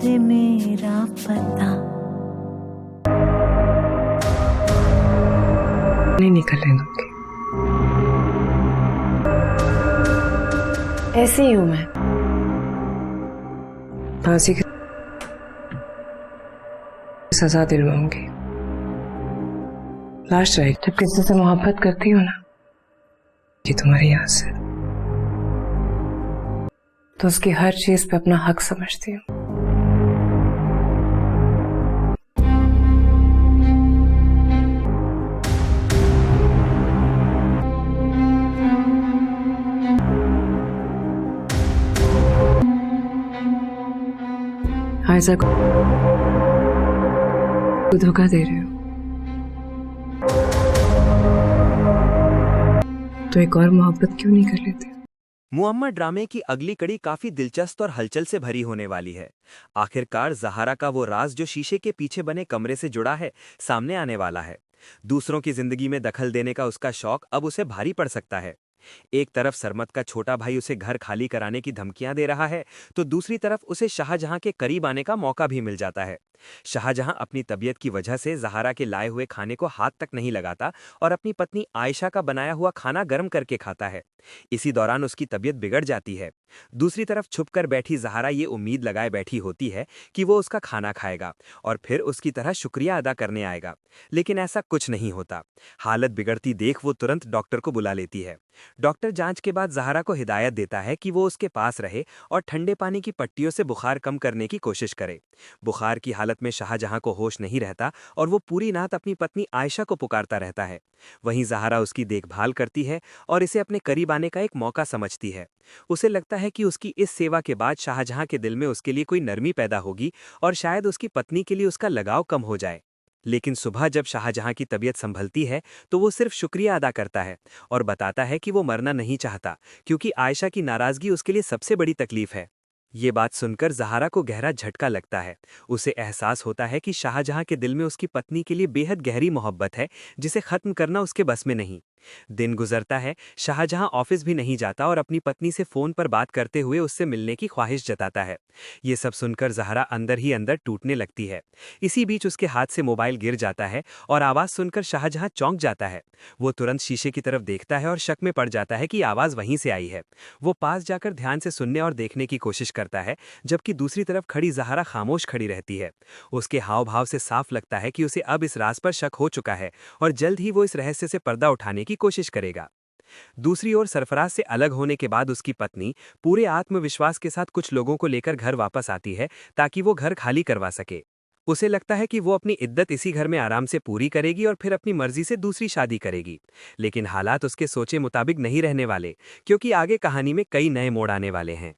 दे मेरा पता। नहीं निकलने दूंगी। ऐसी ही हूं मैं, फांसी की सजा दिलवाऊंगी। लास्ट राइट, जब किसी से मोहब्बत करती हूँ ना कि तुम्हारी याद से, तो उसकी हर चीज पे अपना हक समझती हूँ। आयजा को धोखा दे रहे हो तो एक और मोहब्बत क्यों नहीं कर लेते? मुअम्मर ड्रामे की अगली कड़ी काफी दिलचस्प और हलचल से भरी होने वाली है। आखिरकार ज़हारा का वो राज जो शीशे के पीछे बने कमरे से जुड़ा है, सामने आने वाला है। दूसरों की जिंदगी में दखल देने का उसका शौक अब उसे भारी पड़ सकता है। एक तरफ सरमत का छोटा भाई उसे घर खाली कराने की धमकियां दे रहा है, तो दूसरी तरफ उसे शाहजहां के करीब आने का मौका भी मिल जाता है। शाहजहां अपनी तबीयत की वजह से ज़हारा के लाए हुए खाने को हाथ तक नहीं लगाता और अपनी पत्नी आयशा का बनाया हुआ खाना गर्म करके खाता है। इसी दौरान उसकी तबीयत बिगड़ जाती है। दूसरी तरफ छुपकर बैठी ज़हारा ये उम्मीद लगाए बैठी होती है कि वो उसका खाना खाएगा और फिर उसकी तरह शुक्रिया अदा करने आएगा, लेकिन ऐसा कुछ नहीं होता। हालत बिगड़ती देख वो तुरंत डॉक्टर को बुला लेती है। डॉक्टर जांच के बाद ज़हारा को हिदायत देता है कि वो उसके पास रहे और ठंडे पानी की पट्टियों से बुखार कम करने की कोशिश करे। बुखार की हालत में शाहजहां को होश नहीं रहता और वो पूरी रात अपनी पत्नी आयशा को पुकारता रहता है। वहीं ज़हारा उसकी देखभाल करती है और इसे अपने करीब आने का एक मौका समझती है। उसे लगता है कि उसकी इस सेवा के बाद शाहजहां के दिल में उसके लिए कोई नरमी पैदा होगी और शायद उसकी पत्नी के लिए उसका लगाव कम हो जाए। लेकिन सुबह जब शाहजहां की तबीयत संभलती है तो वो सिर्फ शुक्रिया अदा करता है और बताता है कि वो मरना नहीं चाहता, क्योंकि आयशा की नाराजगी उसके लिए सबसे बड़ी तकलीफ है। ये बात सुनकर ज़हारा को गहरा झटका लगता है। उसे एहसास होता है कि शाहजहां के दिल में उसकी पत्नी के लिए बेहद गहरी मोहब्बत है, जिसे खत्म करना उसके बस में नहीं। दिन गुजरता है, शाहजहां ऑफिस भी नहीं जाता और अपनी पत्नी से फोन पर बात करते हुए उससे मिलने की ख्वाहिश जताता है। ये सब सुनकर ज़हारा अंदर ही अंदर टूटने लगती है। इसी बीच उसके हाथ से मोबाइल गिर जाता है और आवाज़ सुनकर शाहजहां चौंक जाता है। वो तुरंत शीशे की तरफ देखता है और शक में पड़ जाता है कि आवाज़ वहीं से आई है। वो पास जाकर ध्यान से सुनने और देखने की कोशिश करता है, जबकि दूसरी तरफ खड़ी ज़हारा खामोश खड़ी रहती है। उसके हाव भाव से साफ लगता है कि उसे अब इस राज पर शक हो चुका है और जल्द ही वो इस रहस्य से पर्दा उठाने की कोशिश करेगा। दूसरी ओर सरफराज से अलग होने के बाद उसकी पत्नी पूरे आत्मविश्वास के साथ कुछ लोगों को लेकर घर वापस आती है ताकि वो घर खाली करवा सके। उसे लगता है कि वो अपनी इद्दत इसी घर में आराम से पूरी करेगी और फिर अपनी मर्जी से दूसरी शादी करेगी। लेकिन हालात उसके सोचे मुताबिक नहीं रहने वाले, क्योंकि आगे कहानी में कई नए मोड़ आने वाले हैं।